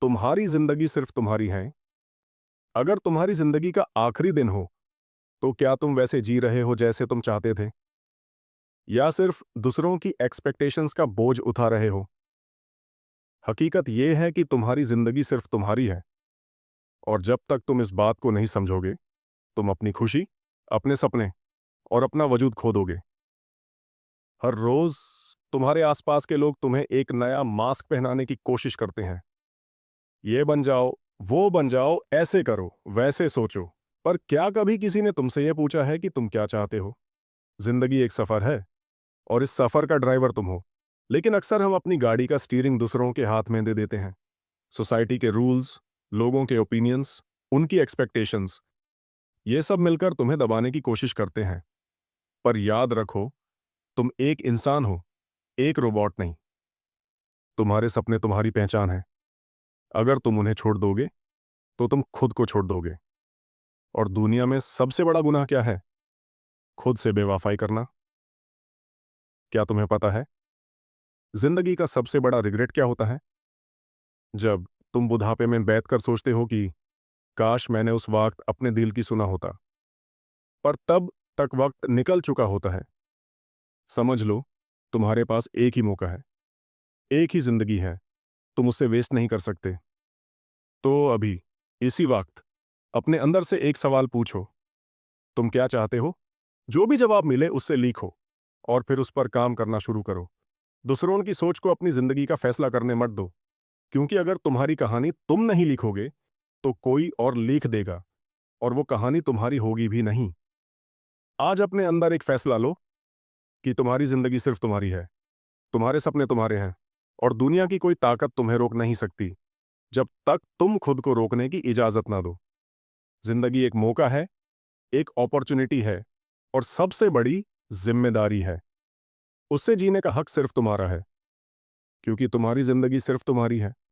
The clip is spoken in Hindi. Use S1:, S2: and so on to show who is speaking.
S1: तुम्हारी जिंदगी सिर्फ तुम्हारी है। अगर तुम्हारी जिंदगी का आखिरी दिन हो तो क्या तुम वैसे जी रहे हो जैसे तुम चाहते थे, या सिर्फ दूसरों की एक्सपेक्टेशंस का बोझ उठा रहे हो? हकीकत यह है कि तुम्हारी जिंदगी सिर्फ तुम्हारी है, और जब तक तुम इस बात को नहीं समझोगे, तुम अपनी खुशी, अपने सपने और अपना वजूद खो दोगे। हर रोज तुम्हारे आसपास के लोग तुम्हें एक नया मास्क पहनाने की कोशिश करते हैं। ये बन जाओ, वो बन जाओ, ऐसे करो, वैसे सोचो। पर क्या कभी किसी ने तुमसे यह पूछा है कि तुम क्या चाहते हो? जिंदगी एक सफर है, और इस सफर का ड्राइवर तुम हो। लेकिन अक्सर हम अपनी गाड़ी का स्टीयरिंग दूसरों के हाथ में दे देते हैं। सोसाइटी के रूल्स, लोगों के ओपिनियंस, उनकी एक्सपेक्टेशंस, ये सब मिलकर तुम्हें दबाने की कोशिश करते हैं। पर याद रखो, तुम एक इंसान हो, एक रोबोट नहीं। तुम्हारे सपने तुम्हारी पहचान है। अगर तुम उन्हें छोड़ दोगे तो तुम खुद को छोड़ दोगे। और दुनिया में सबसे बड़ा गुनाह क्या है? खुद से बेवफाई करना। क्या तुम्हें पता है जिंदगी का सबसे बड़ा रिग्रेट क्या होता है? जब तुम बुढ़ापे में बैठकर सोचते हो कि काश मैंने उस वक्त अपने दिल की सुना होता। पर तब तक वक्त निकल चुका होता है। समझ लो, तुम्हारे पास एक ही मौका है, एक ही जिंदगी है। तुम उसे वेस्ट नहीं कर सकते। तो अभी, इसी वक्त, अपने अंदर से एक सवाल पूछो, तुम क्या चाहते हो? जो भी जवाब मिले उससे लिखो, और फिर उस पर काम करना शुरू करो। दूसरों की सोच को अपनी जिंदगी का फैसला करने मत दो, क्योंकि अगर तुम्हारी कहानी तुम नहीं लिखोगे तो कोई और लिख देगा, और वो कहानी तुम्हारी होगी भी नहीं। आज अपने अंदर एक फैसला लो कि तुम्हारी जिंदगी सिर्फ तुम्हारी है, तुम्हारे सपने तुम्हारे हैं, और दुनिया की कोई ताकत तुम्हें रोक नहीं सकती जब तक तुम खुद को रोकने की इजाजत ना दो। जिंदगी एक मौका है, एक अपॉर्चुनिटी है, और सबसे बड़ी जिम्मेदारी है। उससे जीने का हक सिर्फ तुम्हारा है, क्योंकि तुम्हारी जिंदगी सिर्फ तुम्हारी है।